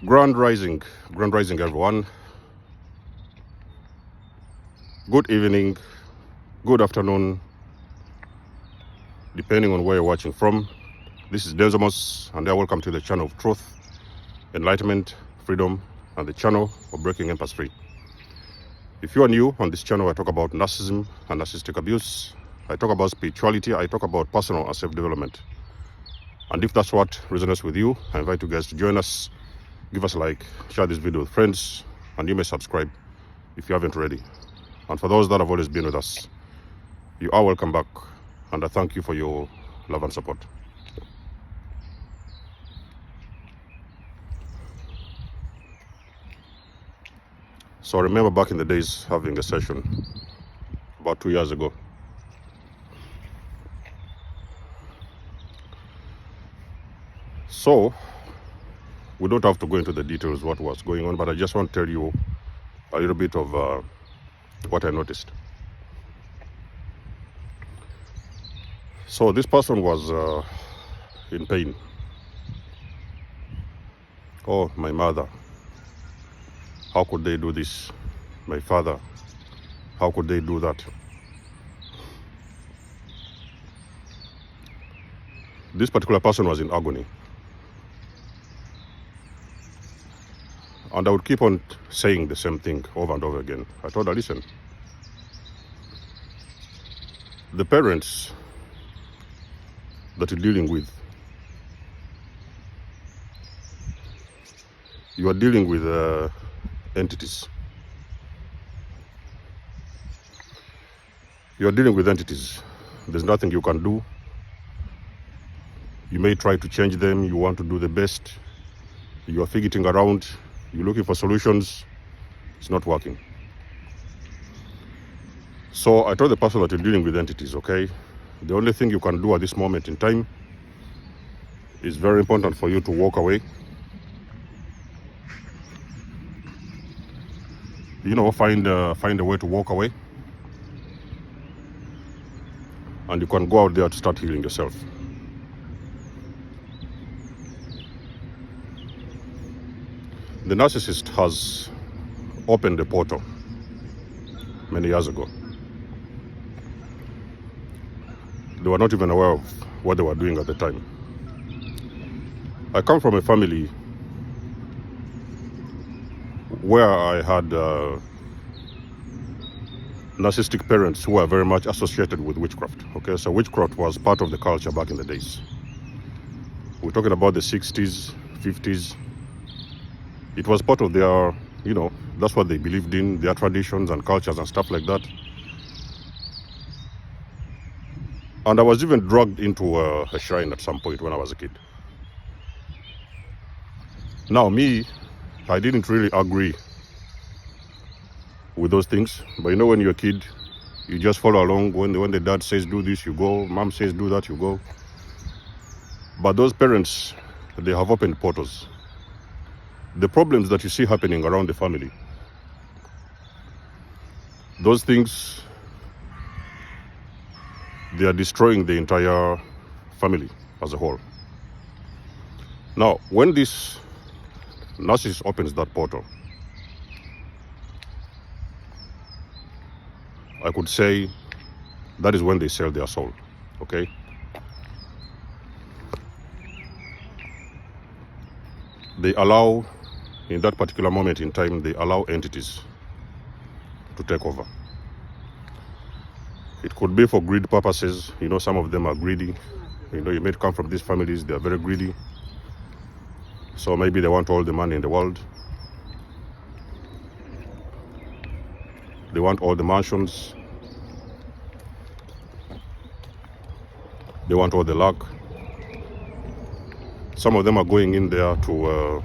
Grand rising, everyone. Good evening, good afternoon, depending on where you're watching from. This is Denzomus, and welcome to the channel of truth, enlightenment, freedom, and the channel of breaking empires free. If you are new on this channel, I talk about narcissism and narcissistic abuse. I talk about spirituality. I talk about personal and self-development. And if that's what resonates with you, I invite you guys to join us. Give us a like, share this video with friends, and you may subscribe if you haven't already. And for those that have always been with us, you are welcome back, and I thank you for your love and support. So I remember back in the days having a session about 2 years ago. So we don't have to go into the details what was going on, but I just want to tell you a little bit of what I noticed. So this person was in pain. Oh, my mother, how could they do this? My father, how could they do that? This particular person was in agony. And I would keep on saying the same thing over and over again. I told her, listen, the parents that you're dealing with, you are dealing with entities. You are dealing with entities. There's nothing you can do. You may try to change them. You want to do the best. You are figuring around. You're looking for solutions. It's not working. So I told the person that you're dealing with entities, okay? The only thing you can do at this moment in time is very important for you to walk away. You know, find a way to walk away. And you can go out there to start healing yourself. The narcissist has opened a portal many years ago. They were not even aware of what they were doing at the time. I come from a family where I had narcissistic parents who were very much associated with witchcraft. Okay, so witchcraft was part of the culture back in the days. We're talking about the 60s, 50s. It was part of their, you know, that's what they believed in, their traditions and cultures and stuff like that. And I was even dragged into a shrine at some point when I was a kid. Now me, I didn't really agree with those things. But you know, when you're a kid, you just follow along. When the dad says do this, you go. Mom says do that, you go. But those parents, they have opened portals. The problems that you see happening around the family, those things, they are destroying the entire family as a whole. Now, when this narcissist opens that portal, I could say that is when they sell their soul, okay? They allow, in that particular moment in time, they allow entities to take over. It could be for greed purposes. You know, some of them are greedy. You know, you may come from these families, they are very greedy. So maybe they want all the money in the world. They want all the mansions. They want all the luck. Some of them are going in there to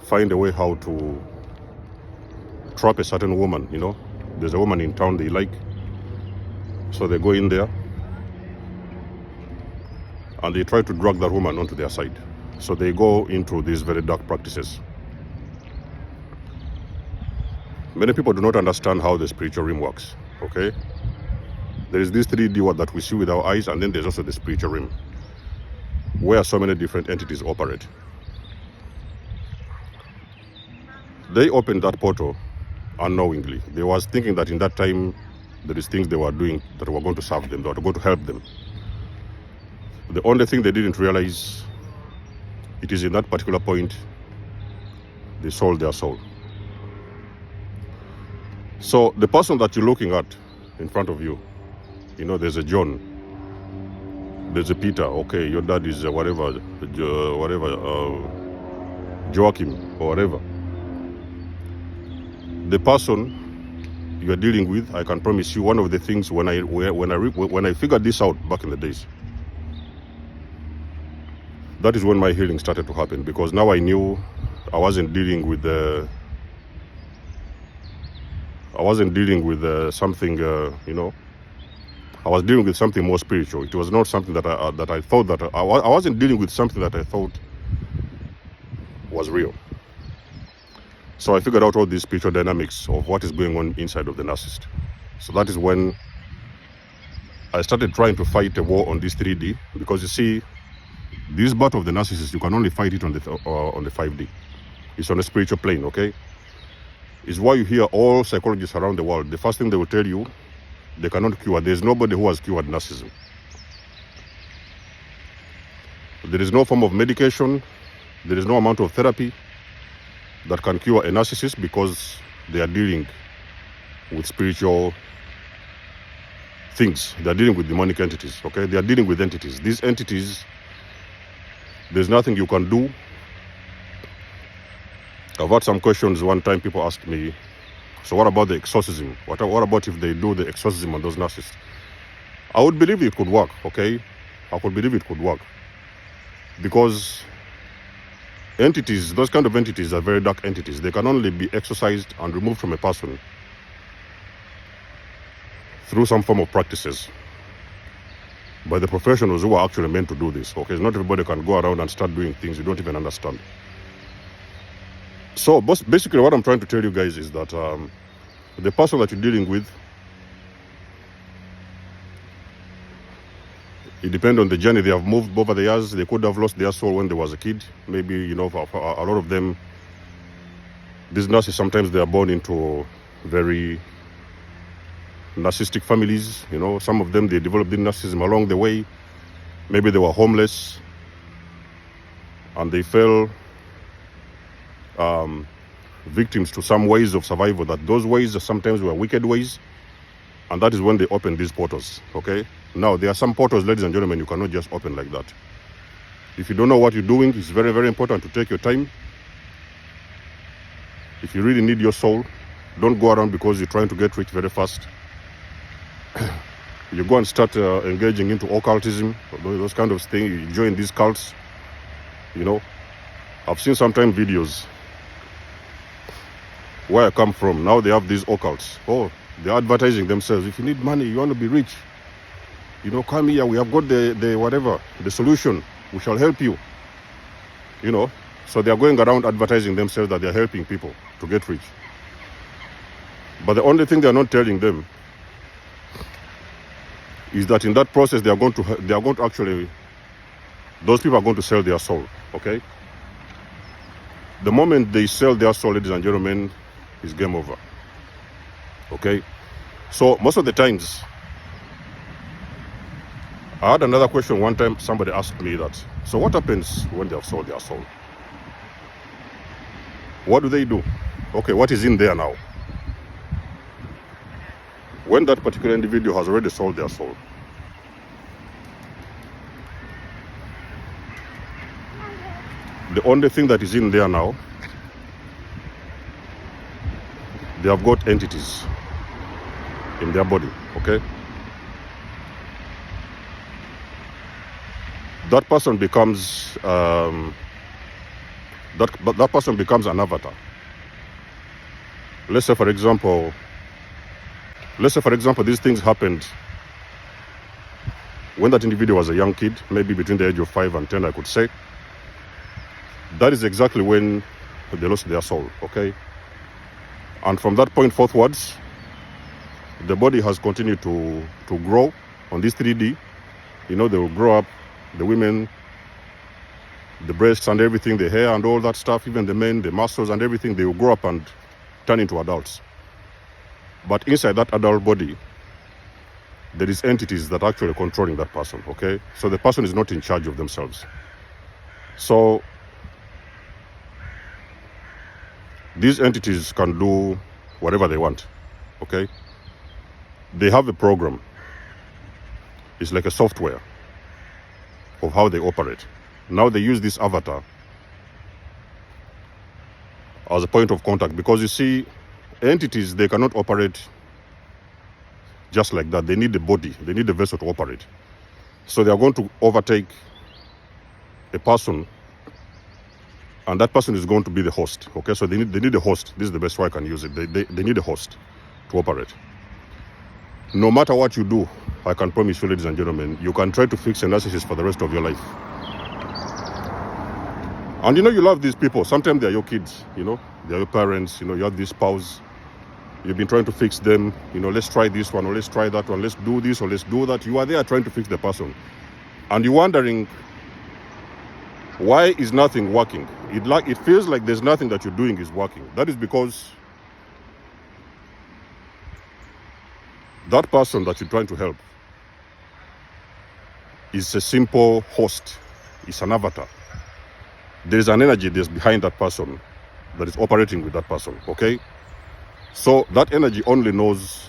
find a way how to trap a certain woman, you know. There's a woman in town they like. So they go in there and they try to drag that woman onto their side. So they go into these very dark practices. Many people do not understand how the spiritual realm works, okay? There is this 3D world that we see with our eyes, and then there's also the spiritual realm, where so many different entities operate. They opened that portal unknowingly. They was thinking that in that time there is things they were doing that were going to serve them, that were going to help them. The only thing they didn't realize, it is in that particular point they sold their soul. So the person that you're looking at in front of you, you know, there's a John, there's a Peter. Okay, your dad is whatever, Joachim or whatever. The person you are dealing with, I can promise you, one of the things when I figured this out back in the days, that is when my healing started to happen, because now I knew I wasn't dealing with something, you know. I was dealing with something more spiritual. It was not something that I thought that I wasn't dealing with something that I thought was real. So I figured out all these spiritual dynamics of what is going on inside of the narcissist. So that is when I started trying to fight a war on this 3D, because you see, this battle of the narcissist, you can only fight it on the 5D. It's on a spiritual plane, okay? It's why you hear all psychologists around the world, the first thing they will tell you, they cannot cure. There's nobody who has cured narcissism. There is no form of medication, there is no amount of therapy that can cure a narcissist, because they are dealing with spiritual things. They are dealing with demonic entities, okay? They are dealing with entities. These entities, there's nothing you can do. I've had some questions one time. People asked me, so what about the exorcism? What about if they do the exorcism on those narcissists? I would believe it could work, okay? I could believe it could work. Because entities, those kind of entities are very dark entities. They can only be exorcised and removed from a person through some form of practices by the professionals who are actually meant to do this, okay? Not everybody can go around and start doing things you don't even understand. So basically what I'm trying to tell you guys is that the person that you're dealing with, it depends on the journey they have moved over the years. They could have lost their soul when they was a kid. Maybe, you know, for a lot of them, these narcissists, sometimes they are born into very narcissistic families. You know, some of them, they developed the narcissism along the way. Maybe they were homeless and they fell victims to some ways of survival, that those ways sometimes were wicked ways, and that is when they open these portals, okay? Now, there are some portals, ladies and gentlemen, you cannot just open like that. If you don't know what you're doing, it's very, very important to take your time. If you really need your soul, don't go around because you're trying to get rich very fast. You go and start engaging into occultism, those kind of things. You join these cults, you know. I've seen sometimes videos where I come from. Now they have these occults. Oh, they're advertising themselves. If you need money, you want to be rich, you know, come here. We have got the whatever, the solution. We shall help you. You know, so they are going around advertising themselves that they're helping people to get rich. But the only thing they're not telling them is that in that process they are going to actually, those people are going to sell their soul, okay? The moment they sell their soul, ladies and gentlemen, is game over, okay? So most of the times, I had another question one time. Somebody asked me that, so what happens when they have sold their soul? What do they do? Okay, what is in there now? When that particular individual has already sold their soul, the only thing that is in there now, they have got entities in their body, okay? That person becomes that person becomes an avatar. Let's say for example, these things happened when that individual was a young kid, maybe between the age of 5 and 10, I could say. That is exactly when they lost their soul, okay? And from that point forwards, the body has continued to grow on this 3D. You know, they will grow up, the women, the breasts and everything, the hair and all that stuff, even the men, the muscles and everything, they will grow up and turn into adults. But inside that adult body, there is entities that are actually controlling that person, okay? So the person is not in charge of themselves. So these entities can do whatever they want, okay? They have a program. It's like a software of how they operate. Now they use this avatar as a point of contact, because you see, entities, they cannot operate just like that. They need a body, they need a vessel to operate. So they are going to overtake a person, and that person is going to be the host, okay? So they need a host. This is the best way I can use it. They need a host to operate. No matter what you do, I can promise you, ladies and gentlemen, you can try to fix a narcissist for the rest of your life. And you know, you love these people. Sometimes they're your kids, you know, they're your parents, you know, you have this spouse. You've been trying to fix them, you know, let's try this one, or let's try that one, let's do this, or let's do that. You are there trying to fix the person. And you're wondering, why is nothing working? It feels like there's nothing that you're doing is working. That is because that person that you're trying to help is a simple host. It's an avatar. There's an energy that's behind that person that is operating with that person, okay? So that energy only knows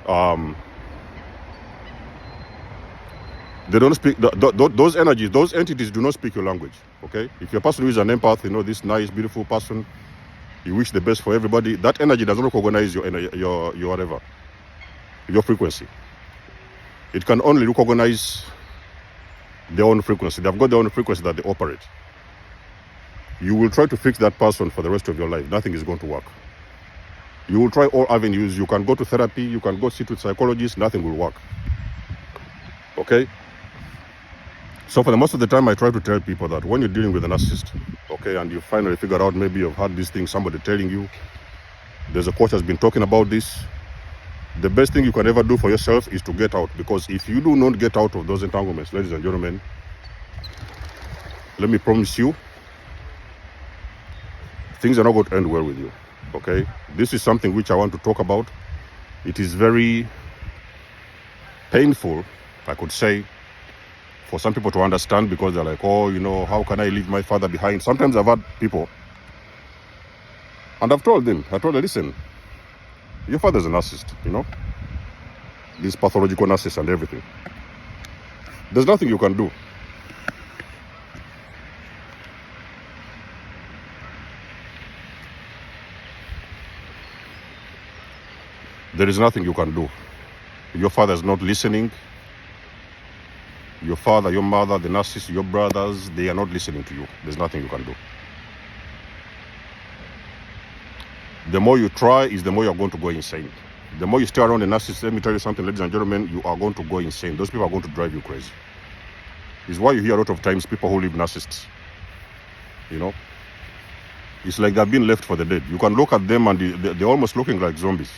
they don't speak those energies, those entities do not speak your language, okay? If you're a person who is an empath, you know, this nice, beautiful person, you wish the best for everybody, that energy doesn't recognize your whatever, your frequency. It can only recognize their own frequency. They've got their own frequency that they operate. You will try to fix that person for the rest of your life. Nothing is going to work. You will try all avenues. You can go to therapy. You can go sit with psychologists. Nothing will work. Okay? So for the most of the time, I try to tell people that when you're dealing with a narcissist, okay, and you finally figure out, maybe you've had this thing, somebody telling you, there's a coach has been talking about this, the best thing you can ever do for yourself is to get out. Because if you do not get out of those entanglements, ladies and gentlemen, let me promise you, things are not going to end well with you, okay? This is something which I want to talk about. It is very painful, I could say, for some people to understand, because they're like, oh, you know, how can I leave my father behind? Sometimes I've had people, and I've told them, listen, your father's a narcissist, you know, this pathological narcissist and everything. There's nothing you can do. There is nothing you can do. Your father is not listening. Your father, your mother, the narcissist, your brothers, they are not listening to you. There's nothing you can do. The more you try is the more you're going to go insane. The more you stay around the narcissist, let me tell you something, ladies and gentlemen, you are going to go insane. Those people are going to drive you crazy. It's why you hear a lot of times people who live narcissists, you know, it's like they're being left for the dead. You can look at them and they're almost looking like zombies.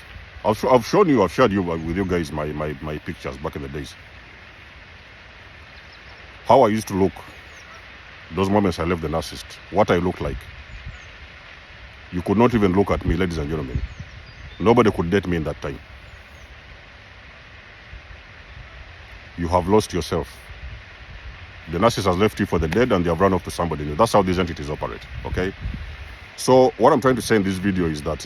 I've shared you with you guys my pictures back in the days. How I used to look, those moments I left the narcissist, what I looked like. You could not even look at me, ladies and gentlemen. Nobody could date me in that time. You have lost yourself. The narcissist has left you for the dead and they have run off to somebody new. That's how these entities operate, okay? So what I'm trying to say in this video is that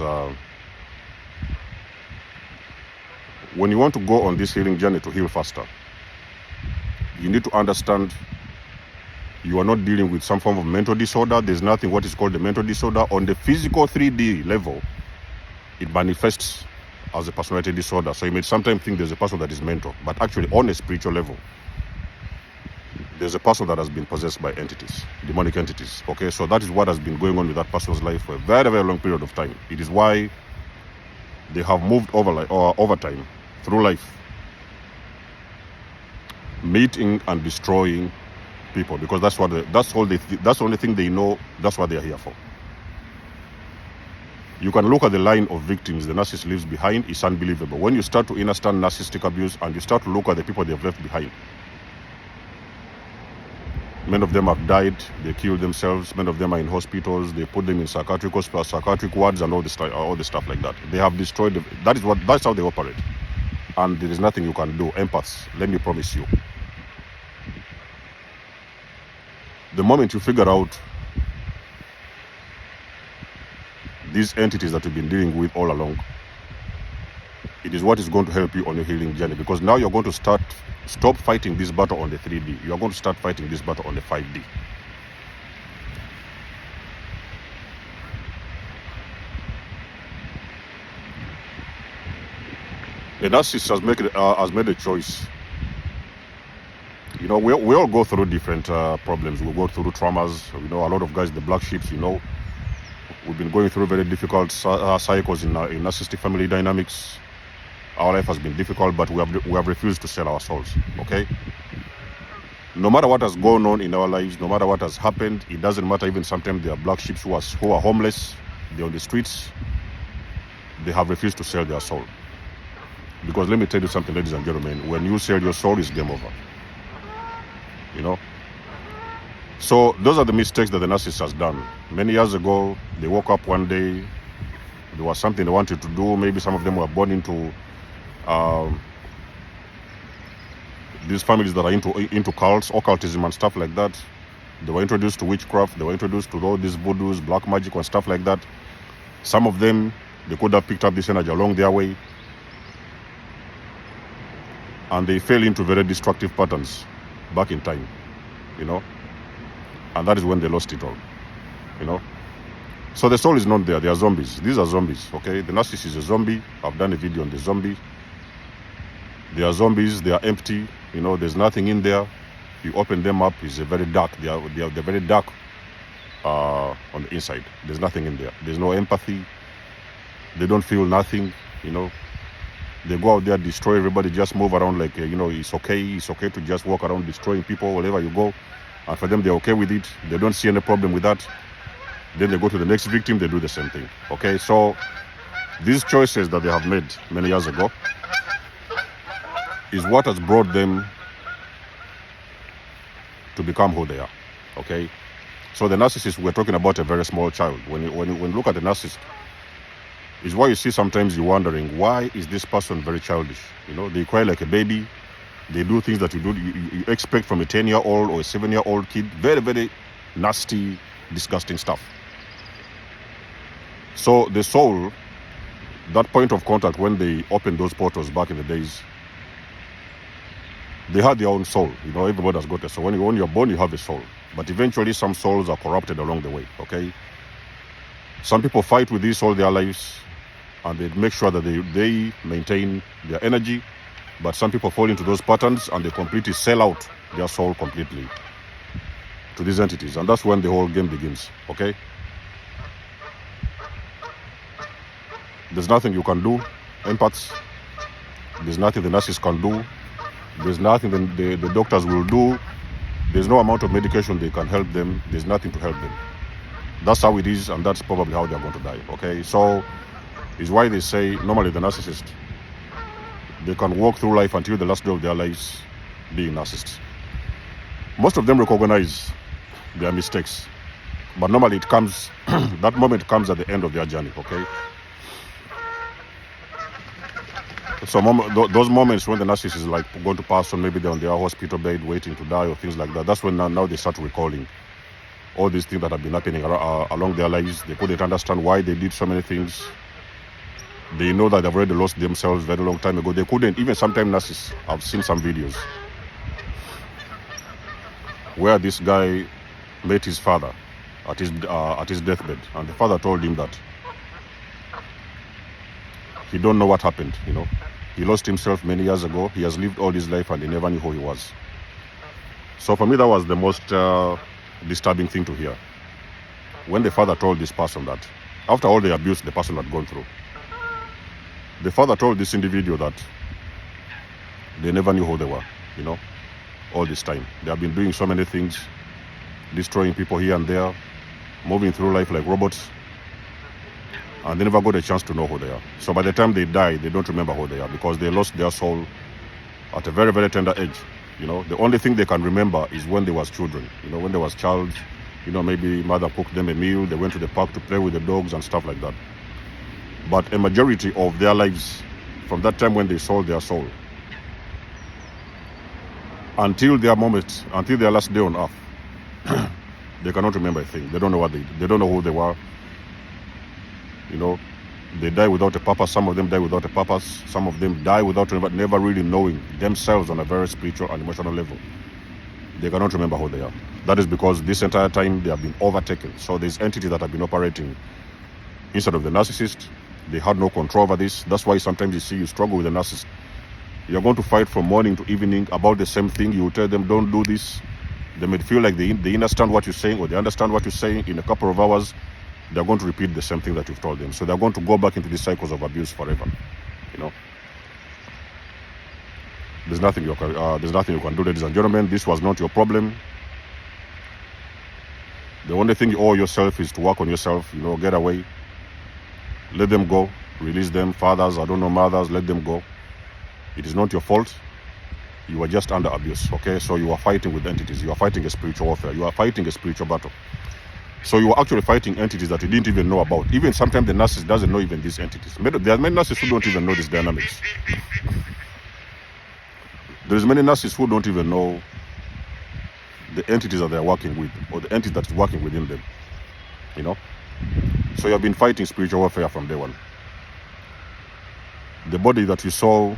when you want to go on this healing journey to heal faster, you need to understand you are not dealing with some form of mental disorder. There's nothing what is called a mental disorder. On the physical 3D level, it manifests as a personality disorder. So you may sometimes think there's a person that is mental, but actually on a spiritual level, there's a person that has been possessed by entities, demonic entities. Okay, so that is what has been going on with that person's life for a very, very long period of time. It is why they have moved over time through life, meeting and destroying people, because that's the only thing they know. That's what they are here for. You can look at the line of victims the narcissist leaves behind. It's unbelievable. When you start to understand narcissistic abuse and you start to look at the people they've left behind, Many of them have died. They killed themselves. Many of them are in hospitals. They put them in psychiatric wards and all the stuff like that. They have destroyed. That's how they operate. And there is nothing you can do. Empaths, let me promise you. The moment you figure out these entities that you've been dealing with all along, it is what is going to help you on your healing journey, because now you're going to stop fighting this battle on the 3D. You're going to start fighting this battle on the 5D. The narcissist has made a choice. You know, we all go through different problems. We go through traumas. You know, a lot of guys, the black sheeps, you know, we've been going through very difficult cycles in narcissistic family dynamics. Our life has been difficult, but we have refused to sell our souls, okay? No matter what has gone on in our lives, no matter what has happened, it doesn't matter. Even sometimes there are black sheep who are homeless, they're on the streets, they have refused to sell their soul. Because let me tell you something, ladies and gentlemen, when you sell your soul, it's game over, you know? So those are the mistakes that the narcissist has done. Many years ago, they woke up one day, there was something they wanted to do. Maybe some of them were born into these families that are into cults, occultism and stuff like that. They were introduced to witchcraft. They were introduced to all these voodoos, black magic and stuff like that. Some of them, they could have picked up this energy along their way, and they fell into very destructive patterns back in time, you know, and that is when they lost it all, you know. So the soul is not there. They are zombies. These are zombies, okay? The narcissist is a zombie. I've done a video on the zombie. They are zombies. They are empty. You know, there's nothing in there. You open them up, it's very dark. They're very dark on the inside. There's nothing in there. There's no empathy. They don't feel nothing, you know. They go out there, destroy everybody, just move around like, you know, it's okay to just walk around destroying people wherever you go. And for them, they're okay with it. They don't see any problem with that. Then they go to the next victim, they do the same thing, okay? So these choices that they have made many years ago is what has brought them to become who they are, okay? So the narcissist, we're talking about a very small child. When you look at the narcissist, is why you see sometimes you're wondering, why is this person very childish? You know, they cry like a baby. They do things that you expect from a 10-year-old or a 7-year-old kid. Very, very nasty, disgusting stuff. So the soul, that point of contact when they opened those portals back in the days, they had their own soul. You know, everybody has got a soul. When you're born, you have a soul. But eventually some souls are corrupted along the way, okay? Some people fight with this all their lives, and they make sure that they maintain their energy. But some people fall into those patterns and they completely sell out their soul completely to these entities. And that's when the whole game begins, okay? There's nothing you can do, empaths. There's nothing the narcissist can do. There's nothing the doctors will do. There's no amount of medication they can help them. There's nothing to help them. That's how it is, and that's probably how they're going to die, okay? So it's why they say normally the narcissist, they can walk through life until the last day of their lives being narcissists. Most of them recognize their mistakes, but normally it comes, that moment comes at the end of their journey, okay? So those moments when the narcissist is like going to pass on, maybe they're on their hospital bed waiting to die or things like that, that's when now they start recalling all these things that have been happening along their lives. They couldn't understand why they did so many things. They know that they've already lost themselves very long time ago. They couldn't, even sometimes narcissists, I've seen some videos where this guy met his father at his deathbed, and the father told him that he don't know what happened, you know. He lost himself many years ago. He has lived all his life and he never knew who he was. So for me, that was the most disturbing thing to hear. When the father told this person that, after all the abuse the person had gone through, the father told this individual that they never knew who they were, you know, all this time. They have been doing so many things, destroying people here and there, moving through life like robots, and they never got a chance to know who they are. So by the time they die, they don't remember who they are because they lost their soul at a very, very tender age. You know, the only thing they can remember is when they was children. You know, when they was child, you know, maybe mother cooked them a meal, they went to the park to play with the dogs and stuff like that. But a majority of their lives, from that time when they sold their soul, until their moment, until their last day on earth, they cannot remember a thing. They don't know what they don't know who they were. You know, they die without a purpose. Some of them die without a purpose. Some of them die without never really knowing themselves on a very spiritual and emotional level. They cannot remember who they are. That is because this entire time they have been overtaken. So there's entities that have been operating inside of the narcissist. They had no control over this. That's why sometimes you see you struggle with the narcissist. You're going to fight from morning to evening about the same thing. You tell them, don't do this. They may feel like they understand what you're saying, or they understand what you're saying. In a couple of hours, they're going to repeat the same thing that you've told them. So they're going to go back into these cycles of abuse forever. You know, there's nothing you can do, ladies and gentlemen. This was not your problem. The only thing you owe yourself is to work on yourself. You know, get away, let them go, release them. Fathers, I don't know, mothers, let them go. It is not your fault. You are just under abuse, okay? So you are fighting with entities. You are fighting a spiritual warfare. You are fighting a spiritual battle. So you are actually fighting entities that you didn't even know about. Even sometimes the narcissist doesn't know even these entities. There are many narcissists who don't even know these dynamics. There's many narcissists who don't even know the entities that they're working with, or the entity that's working within them. You know? So you have been fighting spiritual warfare from day one. The body that you saw,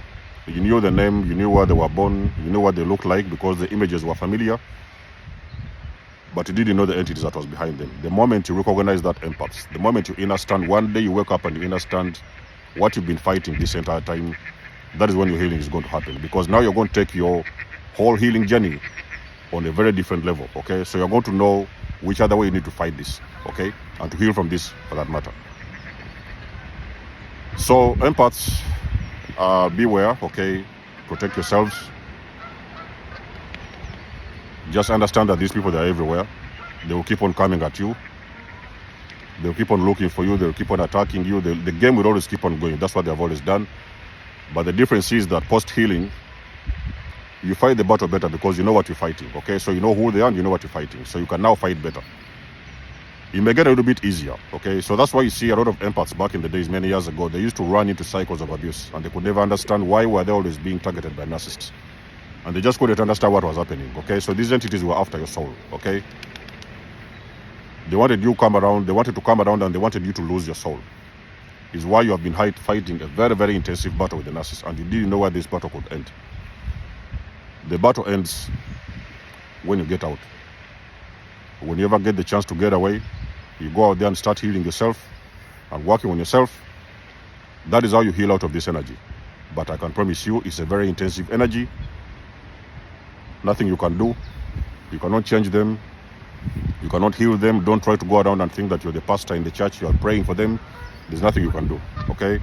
you knew the name, you knew where they were born, you knew what they looked like because the images were familiar, but you didn't know the entities that was behind them. The moment you recognize that empaths, the moment you understand, one day you wake up and you understand what you've been fighting this entire time, that is when your healing is going to happen. Because now you're going to take your whole healing journey on a very different level, okay? So you're going to know which other way you need to fight this, okay? And to heal from this, for that matter. So empaths, beware, okay? Protect yourselves. Just understand that these people, they're everywhere. They will keep on coming at you. They'll keep on looking for you. They'll keep on attacking you. The game will always keep on going. That's what they've always done. But the difference is that post-healing, you fight the battle better because you know what you're fighting, okay? So you know who they are and you know what you're fighting. So you can now fight better. You may get a little bit easier, okay? So that's why you see a lot of empaths back in the days, many years ago, they used to run into cycles of abuse and they could never understand why were they always being targeted by narcissists. And they just couldn't understand what was happening, okay? So these entities were after your soul, okay? They wanted you to come around, and they wanted you to lose your soul. Is why you have been fighting a very, very intensive battle with the narcissist, and you didn't know where this battle could end. The battle ends when you get out. When you ever get the chance to get away, you go out there and start healing yourself and working on yourself. That is how you heal out of this energy. But I can promise you, it's a very intensive energy. Nothing you can do. You cannot change them. You cannot heal them. Don't try to go around and think that you're the pastor in the church, you are praying for them. There's nothing you can do, okay?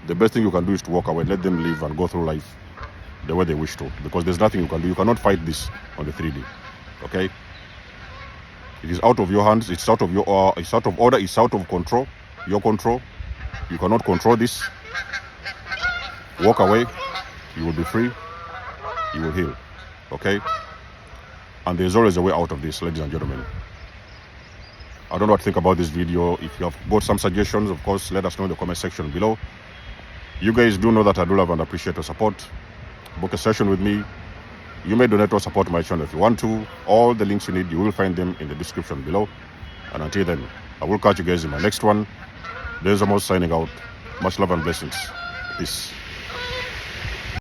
The best thing you can do is to walk away, let them live and go through life the way they wish to, because there's nothing you can do. You cannot fight this on the 3D, okay? It is out of your hands, it's out of your it's out of order, it's out of control, your control. You cannot control this. Walk away, you will be free, you will heal, okay? And there's always a way out of this, ladies and gentlemen. I don't know what to think about this video. If you have got some suggestions, of course, let us know in the comment section below. You guys do know that I do love and appreciate your support. Book a session with me. You may donate or support my channel if you want to. All the links you need, you will find them in the description below. And until then, I will catch you guys in my next one. There's Amos signing out. Much love and blessings. Peace.